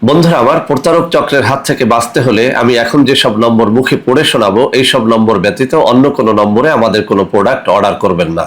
বন্ধুরা আমার, প্রতারক চক্রের হাত থেকে বাঁচতে হলে আমি এখন যেসব নম্বর মুখে পড়ে শোনাবো এই সব নম্বর ব্যতীত অন্য কোনো নম্বরে আমাদের কোনো প্রোডাক্ট অর্ডার করবেন না।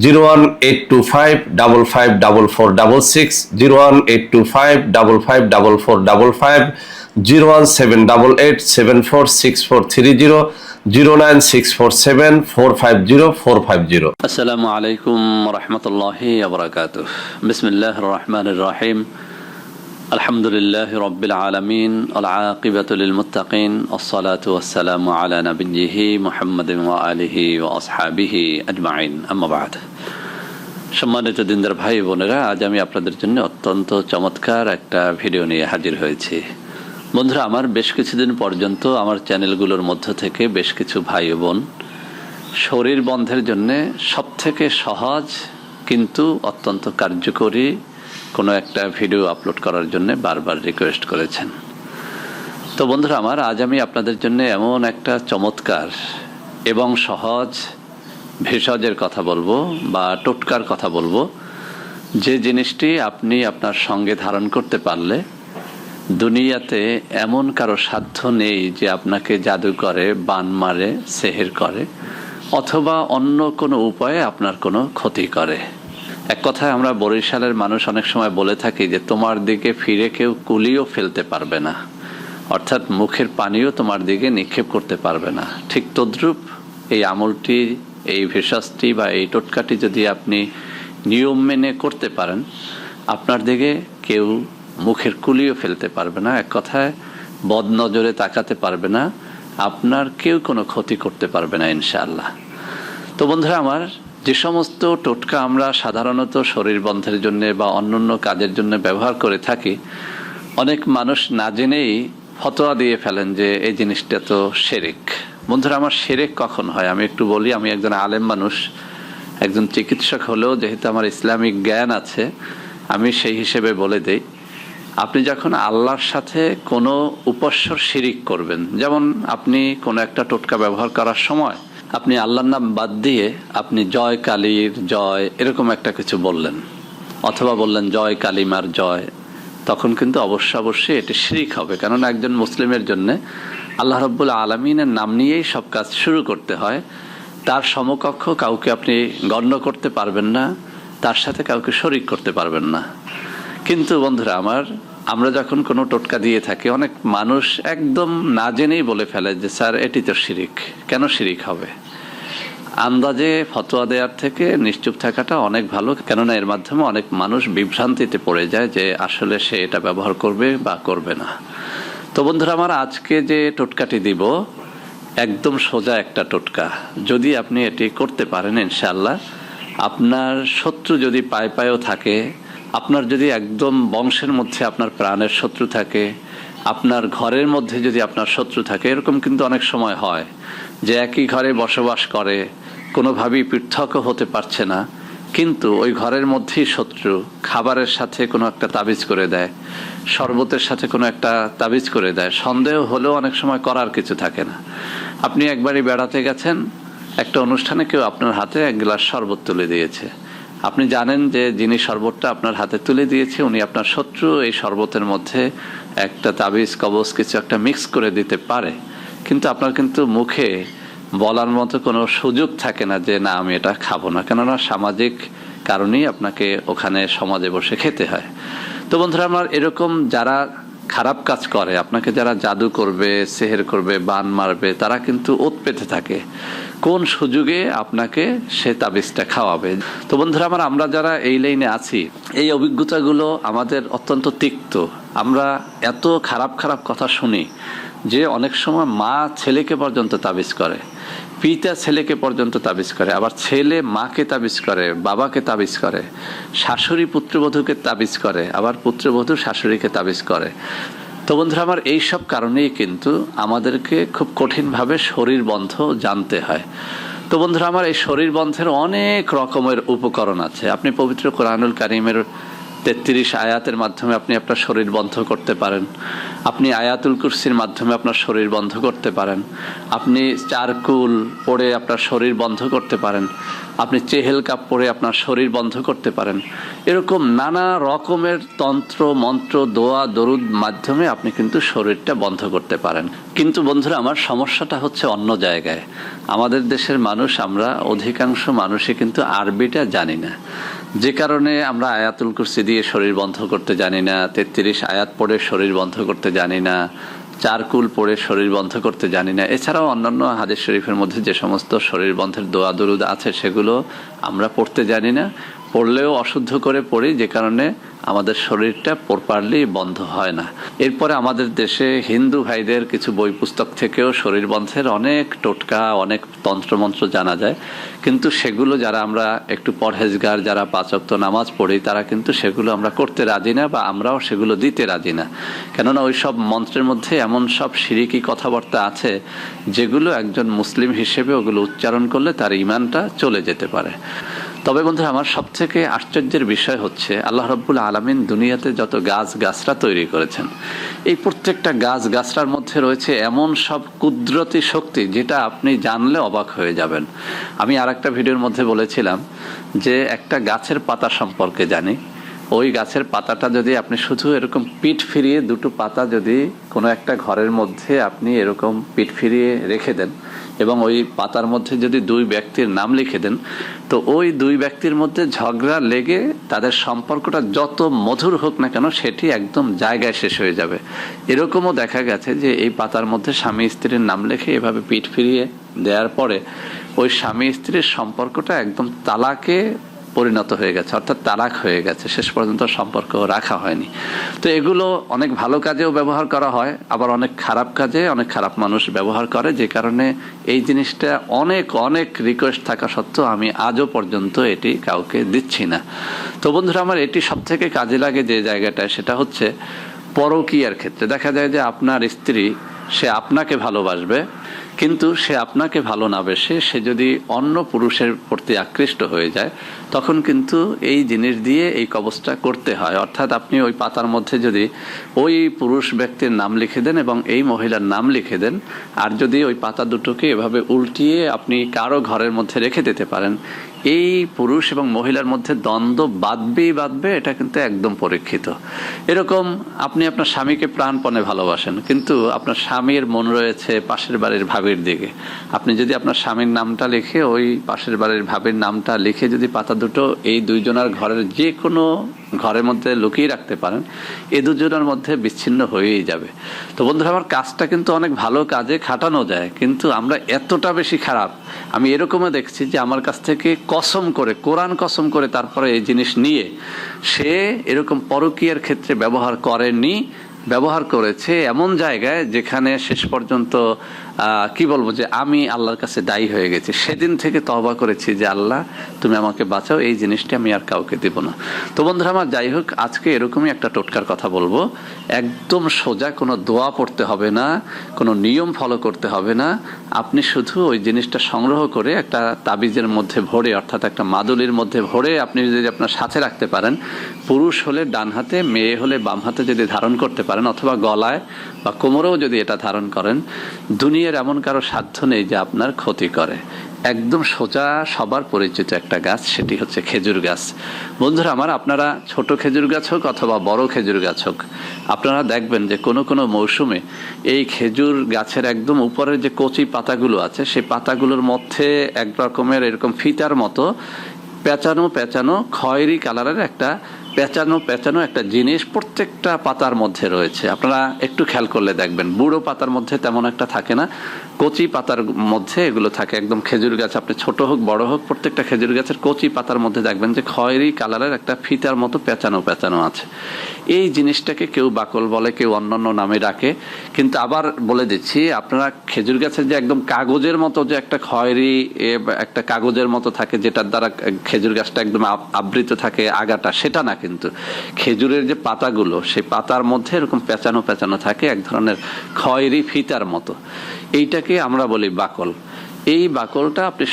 01825554466, 01825554455, 01788746430, 09647450450। আসসালামু আলাইকুম রহমতুল্লাহি আবরাকাতুহ। বিসমিল্লাহির রহমানির রহিম। আলহামদুলিল্লাহি রাব্বিল আলামিন, আল আকিবাতু লিল মুত্তাকিন, আসসালাতু ওয়াসসালামু আলা নাবিয়্যিহি মুহাম্মাদিন ওয়া আলিহি ওয়া আসহাবিহি আজমাইন, আম্মা বা'দ। সম্মানিত দিনদার ভাই বোনেরা, আজ আমি আপনাদের জন্য অত্যন্ত চমৎকার একটা ভিডিও নিয়ে হাজির হয়েছি। বন্ধুরা আমার, বেশ কিছুদিন পর্যন্ত আমার চ্যানেলগুলোর মধ্য থেকে বেশ কিছু ভাই ও বোন শরীর বন্ধের জন্যে সবথেকে সহজ কিন্তু অত্যন্ত কার্যকরী কোনো একটা ভিডিও আপলোড করার জন্য বারবার রিকোয়েস্ট করেছেন। তো বন্ধুরা আমার, আজ আমি আপনাদের জন্য এমন একটা চমৎকার এবং সহজ ভেষজের কথা বলবো বা টোটকার কথা বলবো, যে জিনিসটি আপনি আপনার সঙ্গে ধারণ করতে পারলে দুনিয়াতে এমন কারো সাধ্য নেই যে আপনাকে জাদু করে, বান মারে, সেহের করে অথবা অন্য কোনো উপায়ে আপনার কোনো ক্ষতি করে। এক কথায় আমরা বরিশালের মানুষ অনেক সময় বলে থাকি যে তোমার দিকে ফিরে কেউ কুলিও ফেলতে পারবে না, অর্থাৎ মুখের পানিও তোমার দিকে নিক্ষেপ করতে পারবে না। ঠিক তদ্রূপ এই আমলটি, এই ভেষজটি বা এই টোটকাটি যদি আপনি নিয়ম মেনে করতে পারেন, আপনার দিকে কেউ মুখের কুলিও ফেলতে পারবে না, এক কথায় বদনজরে তাকাতে পারবে না, আপনার কেউ কোনো ক্ষতি করতে পারবে না ইনশাআল্লাহ। তো বন্ধুরা আমার, যে সমস্ত টোটকা আমরা সাধারণত শরীর বন্ধের জন্য বা অন্যান্য কাজের জন্য ব্যবহার করে থাকি, অনেক মানুষ না জেনেই ফতোয়া দিয়ে ফেলেন যে এই জিনিসটা তো শিরক। বন্ধুরা আমার, শিরক কখন হয় আমি একটু বলি। আমি একজন আলেম মানুষ, একজন চিকিৎসক হলেও যেহেতু আমার ইসলামিক জ্ঞান আছে, আমি সেই হিসেবে বলে দেই। আপনি যখন আল্লাহর সাথে কোনো উপাস্যর শিরিক করবেন, যেমন আপনি কোনো একটা টোটকা ব্যবহার করার সময় আপনি আল্লাহর নাম বাদ দিয়ে আপনি জয় কালীর জয় এরকম একটা কিছু বললেন, অথবা বললেন জয় কালিমার জয়, তখন কিন্তু অবশ্যই এটি শিরিক হবে। কেননা একজন মুসলিমের জন্য আল্লাহ রাব্বুল আলামিনের নাম নিয়েই সব কাজ শুরু করতে হয়। তার সমকক্ষ কাউকে আপনি গণ্য করতে পারবেন না, তার সাথে কাউকে শরিক করতে পারবেন না। কিন্তু বন্ধুরা আমার, আমরা যখন কোনো টোটকা দিয়ে থাকি, অনেক মানুষ একদম না জেনেই বলে ফেলে যে স্যার এটি তো শিরিক। কেন শিরিক হবে? আন্দাজে ফতোয়া দেওয়ার থেকে নিশ্চুপ থাকাটা অনেক ভালো, কেননা এর মাধ্যমে অনেক মানুষ বিভ্রান্তিতে পড়ে যায় যে আসলে সে এটা ব্যবহার করবে বা করবে না। তো বন্ধুরা আমার, আজকে যে টোটকাটি দিব একদম সোজা একটা টোটকা। যদি আপনি এটি করতে পারেন ইনশাআল্লাহ, আপনার শত্রু যদি পায়ে পায়েও থাকে, আপনার যদি একদম বংশের মধ্যে আপনার প্রাণের শত্রু থাকে, আপনার ঘরের মধ্যে যদি আপনার শত্রু থাকে, এরকম কিন্তু অনেক সময় হয় যে একই ঘরে বসবাস করে, কোনোভাবেই পৃথকও হতে পারছে না, কিন্তু ওই ঘরের মধ্যেই শত্রু খাবারের সাথে কোনো একটা তাবিজ করে দেয়, শরবতের সাথে কোনো একটা তাবিজ করে দেয়। সন্দেহ হলেও অনেক সময় করার কিছু থাকে না। আপনি একবারই বেড়াতে গেছেন, একটা অনুষ্ঠানে কেউ আপনার হাতে এক গ্লাস শরবত তুলে দিয়েছে, আপনি জানেন যে যিনি শরবতটা আপনার হাতে তুলে দিয়েছে উনি আপনার শত্রু, এই শরবতের মধ্যে একটা তাবিজ কবজ কিছু একটা মিক্স করে দিতে পারে, কিন্তু আপনার কিন্তু মুখে বলার মতো কোনো সুযোগ থাকে না যে না আমি এটা খাবো না, কেননা সামাজিক কারণেই আপনাকে ওখানে সমাজে বসে খেতে হয়। তো বন্ধুরা আমার, এরকম যারা খারাপ কাজ করে, আপনাকে যারা জাদু করবে, সেহের করবে, বান মারবে, তারা কিন্তু ওত পেতে থাকে কোন সুযোগে আপনাকে সে তাবিজটা খাওয়াবে। তো বন্ধুরা আমার, আমরা যারা এই লাইনে আছি, এই অভিজ্ঞতাগুলো আমাদের অত্যন্ত তিক্ত। আমরা এত খারাপ খারাপ কথা শুনি যে অনেক সময় মা ছেলেকে পর্যন্ত তাবিজ করে, পিতা ছেলেকে পর্যন্ত তাবিজ করে, আবার ছেলে মাকে তাবিজ করে, বাবাকে তাবিজ করে, শাশুড়ি পুত্রবধূকে তাবিজ করে, আবার পুত্রবধূ শাশুড়িকে তাবিজ করে। তো বন্ধুরা আমার, এইসব কারণেই কিন্তু আমাদেরকে খুব কঠিনভাবে শরীর বন্ধ জানতে হয়। তো বন্ধুরা আমার, এই শরীর বন্ধের অনেক রকমের উপকরণ আছে। আপনি পবিত্র কোরআনুল কারীমের 33 আয়াতের মাধ্যমে আপনি আপনার শরীর বন্ধ করতে পারেন। আপনি আয়াতুল কুরসির মাধ্যমে আপনার শরীর বন্ধ করতে পারেন। আপনি চারকুল পড়ে আপনার শরীর বন্ধ করতে পারেন। আপনি চেহেল কাপ পড়ে আপনার শরীর বন্ধ করতে পারেন। এরকম নানা রকমের তন্ত্র মন্ত্র দোয়া দরুদ মাধ্যমে আপনি কিন্তু শরীরটা বন্ধ করতে পারেন। কিন্তু বন্ধুরা, আমার সমস্যাটা হচ্ছে অন্য জায়গায়। আমাদের দেশের মানুষ, আমরা অধিকাংশ মানুষই কিন্তু আরবিটা জানি না, যে কারণে আমরা আয়াতুল কুরসি দিয়ে শরীর বন্ধ করতে জানি না, 33 আয়াত পড়ে শরীর বন্ধ করতে জানি না, চারকুল পড়ে শরীর বন্ধ করতে জানি না। এছাড়াও অন্যান্য হাদিস শরীফের মধ্যে যে সমস্ত শরীর বন্ধের দোয়া দরুদ আছে সেগুলো আমরা পড়তে জানি না, পড়লেও অশুদ্ধ করে পড়ি, যে কারণে আমাদের শরীরটা প্রপারলি বন্ধ হয় না। এরপরে আমাদের দেশে হিন্দু ভাইদের কিছু বই পুস্তক থেকেও শরীর বন্ধের অনেক টোটকা, অনেক তন্ত্রমন্ত্র জানা যায়, কিন্তু সেগুলো যারা আমরা একটু পরহেজগার, যারা 5 ওয়াক্ত নামাজ পড়ি, তারা কিন্তু সেগুলো আমরা করতে রাজি না, বা আমরাও সেগুলো দিতে রাজি না। কেননা ওই সব মন্ত্রের মধ্যে এমন সব শিরিকি কথাবার্তা আছে যেগুলো একজন মুসলিম হিসেবে ওগুলো উচ্চারণ করলে তার ঈমানটা চলে যেতে পারে। তবে বন্ধু, আমার সবথেকে আশ্চর্যের বিষয় হচ্ছে আল্লাহ রাব্বুল আলামিন দুনিয়াতে যত গাছ গাছরা তৈরি করেছেন, এই প্রত্যেকটা গাছ গাছরার মধ্যে রয়েছে এমন সব কুদরতি শক্তি যেটা আপনি জানলে অবাক হয়ে যাবেন। আমি আরেকটা ভিডিওর মধ্যে বলেছিলাম যে একটা গাছের পাতা সম্পর্কে জানি। ওই গাছের পাতাটা যদি আপনি শুধু এরকম পিঠ ফিরিয়ে, দুটো পাতা যদি কোনো একটা ঘরের মধ্যে আপনি এরকম পিঠ ফিরিয়ে রেখে দেন এবং ওই পাতার মধ্যে যদি 2 ব্যক্তির নাম লিখে দেন, তো ওই 2 ব্যক্তির মধ্যে ঝগড়া লেগে তাদের সম্পর্কটা যত মধুর হোক না কেন সেটি একদম জায়গায় শেষ হয়ে যাবে। এরকমও দেখা গেছে যে এই পাতার মধ্যে স্বামী স্ত্রীর নাম লিখে এভাবে পিঠ ফিরিয়ে দেওয়ার পরে ওই স্বামী স্ত্রীর সম্পর্কটা একদম তালাকে পরিণত হয়ে গেছে, অর্থাৎ তালাক হয়ে গেছে, শেষ পর্যন্ত সম্পর্ক রাখা হয়নি। তো এগুলো অনেক ভালো কাজেও ব্যবহার করা হয়, আবার অনেক খারাপ কাজে অনেক খারাপ মানুষ ব্যবহার করে, যে কারণে এই জিনিসটা অনেক অনেক রিকোয়েস্ট থাকা সত্ত্বেও আমি আজও পর্যন্ত এটি কাউকে দিচ্ছি না। তো বন্ধুরা, আমার এটি সব থেকে কাজে লাগে যে জায়গাটায়, সেটা হচ্ছে পরকীয়ার ক্ষেত্রে। দেখা যায় যে আপনার স্ত্রী, সে আপনাকে ভালোবাসবে, কিন্তু সে আপনাকে ভালো না বেসে সে যদি অন্য পুরুষের প্রতি আকৃষ্ট হয়ে যায়, তখন কিন্তু এই জিনিস দিয়ে এই কবজটা করতে হয়। অর্থাৎ আপনি ওই পাতার মধ্যে যদি ওই পুরুষ ব্যক্তির নাম লিখে দেন এবং এই মহিলার নাম লিখে দেন, আর যদি ওই পাতা দুটোকে এভাবে উল্টিয়ে আপনি কারো ঘরের মধ্যে রেখে দিতে পারেন, এই পুরুষ এবং মহিলার মধ্যে দ্বন্দ্ব বাঁধবে, এটা কিন্তু একদম পরীক্ষিত। এরকম আপনি আপনার স্বামীকে প্রাণপণে ভালোবাসেন, কিন্তু আপনার স্বামীর মন রয়েছে পাশের বাড়ির ভাবির দিকে। আপনি যদি আপনার স্বামীর নামটা লিখে ওই পাশের বাড়ির ভাবির নামটা লিখে যদি পাতা দুটো এই 2 জনের ঘরের যে কোনো ঘরের মধ্যে লুকিয়ে রাখতে পারেন, এই 2 জনের মধ্যে বিচ্ছিন্ন হয়েই যাবে। তো বন্ধুরা, আমার কাজটা কিন্তু অনেক ভালো কাজে খাটানো যায়, কিন্তু আমরা এতটা বেশি খারাপ। আমি এরকমও দেখছি যে আমার কাছ থেকে কসম করে, কোরআন কসম করে তারপরে এই জিনিস নিয়ে সে এরকম পরকীয়ার ক্ষেত্রে ব্যবহার করেনি, ব্যবহার করেছে এমন জায়গায় যেখানে শেষ পর্যন্ত কি বলবো, যে আমি আল্লাহর কাছে দায়ী হয়ে গেছি। সেদিন থেকে তওবা করেছি যে আল্লাহ তুমি আমাকে বাঁচাও, এই জিনিসটি আমি আর কাউকে দেব না। তো বন্ধুরা আমার, যাই হোক, আজকে এরকমই একটা টোটকার কথা বলবো। একদম সোজা, কোনো দোয়া পড়তে হবে না, কোনো নিয়ম ফলো করতে হবে না। আপনি শুধু ওই জিনিসটা সংগ্রহ করে একটা তাবিজের মধ্যে ভরে, অর্থাৎ একটা মাদুলির মধ্যে ভরে আপনি যদি আপনার সাথে রাখতে পারেন, পুরুষ হলে ডান হাতে, মেয়ে হলে বাম হাতে যদি ধারণ করতে পারেন, অথবা গলায় বা কোমরেও যদি এটা ধারণ করেন, দুনিয়ার এমন কারো সাধ্য নেই যে আপনার ক্ষতি করে। একদম সোজা, সবার পরিচিত একটা গাছ, সেটি হচ্ছে খেজুর গাছ। বন্ধুরা আমার, আপনারা ছোট খেজুর গাছ হোক অথবা বড় খেজুর গাছ হোক, আপনারা দেখবেন যে কোনো কোনো মৌসুমে এই খেজুর গাছের একদম উপরের যে কচি পাতাগুলো আছে, সেই পাতাগুলোর মধ্যে এক রকমের এরকম ফিতার মতো পেঁচানো খয়েরি কালারের একটা পেঁচানো একটা জিনিস প্রত্যেকটা পাতার মধ্যে রয়েছে। আপনারা একটু খেয়াল করলে দেখবেন, বুড়ো পাতার মধ্যে তেমন একটা থাকে না, কচি পাতার মধ্যে এগুলো থাকে। একদম খেজুর গাছ, আপনি ছোট হোক বড় হোক, প্রত্যেকটা খেজুর গাছের কচি পাতার মধ্যে দেখবেন যে খয়েরি কালারের একটা ফিতার মতো পেঁচানো আছে। এই জিনিসটাকে কেউ বাকল বলে, কেউ অন্যান্য নামে ডাকে। কিন্তু আবার বলে দিচ্ছি, আপনারা খেজুর গাছের যে একদম কাগজের মতো যে একটা খয়েরি একটা কাগজের মতো থাকে, যেটার দ্বারা খেজুর গাছটা একদম আবৃত থাকে আগাটা, সেটা না। কিন্তু খেজুরের যে পাতাগুলো, সেই পাতার মধ্যে এরকম পেঁচানো থাকে এক ধরনের খয়েরি ফিতার মতো। এইটাকে আমরা বলি বাকল। এই বাকলটা আপনি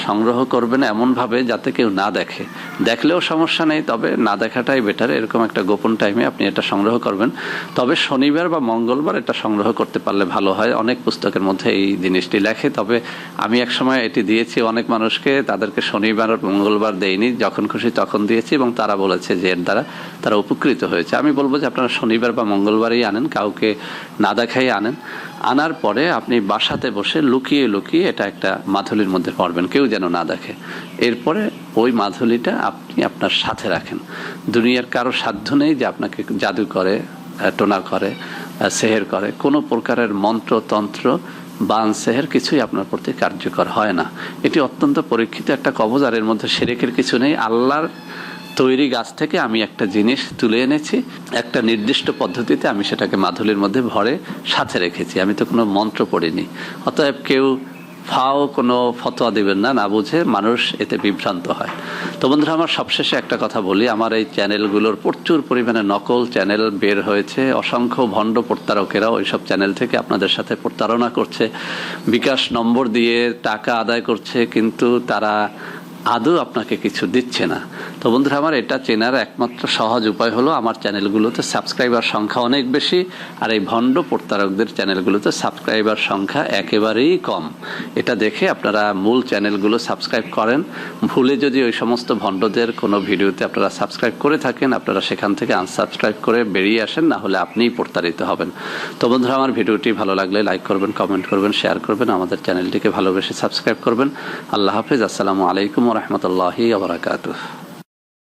সংগ্রহ করবেন এমনভাবে যাতে কেউ না দেখে, দেখলেও সমস্যা নেই, তবে না দেখাটাই বেটার। এরকম একটা গোপন টাইমে আপনি এটা সংগ্রহ করবেন। তবে শনিবার বা মঙ্গলবার এটা সংগ্রহ করতে পারলে ভালো হয়। অনেক পুস্তকের মধ্যে এই জিনিসটি লেখে, তবে আমি একসময় এটি দিয়েছি অনেক মানুষকে, তাদেরকে শনিবার মঙ্গলবার দেইনি, যখন খুশি তখন দিয়েছি এবং তারা বলেছে যে এর দ্বারা তারা উপকৃত হয়েছে। আমি বলবো যে আপনারা শনিবার বা মঙ্গলবারই আনেন, কাউকে না দেখাই আনেন। আনার পরে আপনি বাসাতে বসে লুকিয়ে লুকিয়ে এটা একটা মাধুলির মধ্যে পড়বেন, কেউ যেন না দেখে। এরপরে ওই মাধুলিটা আপনি আপনার সাথে রাখেন। দুনিয়ার কারো সাধ্য নেই যে আপনাকে জাদু করে, টোনা করে, সেহের করে। কোনো প্রকারের মন্ত্র তন্ত্র বান সেহের কিছুই আপনার প্রতি কার্যকর হয় না। এটি অত্যন্ত পরীক্ষিত একটা কবজ, আর এর মধ্যে শিরকের কিছু নেই। আল্লাহর তৈরি গাছ থেকে আমি একটা জিনিস তুলে এনেছি, একটা নির্দিষ্ট পদ্ধতিতে আমি সেটাকে মাধুলির মধ্যে ভরে সাথে রেখেছি। আমি তো কোনো মন্ত্র পড়িনি। অতএব কেউ কোনো ফতোয়া দিবেন না, না বুঝে মানুষ এতে বিভ্রান্ত হয়। তো বন্ধুরা, আমার সবশেষে একটা কথা বলি, আমার এই চ্যানেলগুলোর প্রচুর পরিমাণে নকল চ্যানেল বের হয়েছে। অসংখ্য ভণ্ড প্রতারকেরা ওইসব চ্যানেল থেকে আপনাদের সাথে প্রতারণা করছে, বিকাশ নম্বর দিয়ে টাকা আদায় করছে, কিন্তু তারা আদৌ আপনাকে কিছু দিচ্ছে না। তো বন্ধুরা আমার, এটা চেনার একমাত্র সহজ উপায় হলো আমার চ্যানেলগুলোতে সাবস্ক্রাইবার সংখ্যা অনেক বেশি, আর এই ভণ্ড প্রতারকদের চ্যানেলগুলোতে সাবস্ক্রাইবার সংখ্যা একেবারেই কম। এটা দেখে আপনারা মূল চ্যানেলগুলো সাবস্ক্রাইব করেন। ভুলে যদি ওই সমস্ত ভণ্ডদের কোনো ভিডিওতে আপনারা সাবস্ক্রাইব করে থাকেন, আপনারা সেখান থেকে আনসাবস্ক্রাইব করে বেরিয়ে আসেন, না হলে আপনিই প্রতারিত হবেন। তো বন্ধুরা আমার, ভিডিওটি ভালো লাগলে লাইক করবেন, কমেন্ট করবেন, শেয়ার করবেন, আমাদের চ্যানেলটিকে ভালোবেসে সাবস্ক্রাইব করবেন। আল্লাহ হাফেজ। আসসালামু আলাইকুম ওয়া রাহমাতুল্লাহি ওয়া বারাকাতুহু।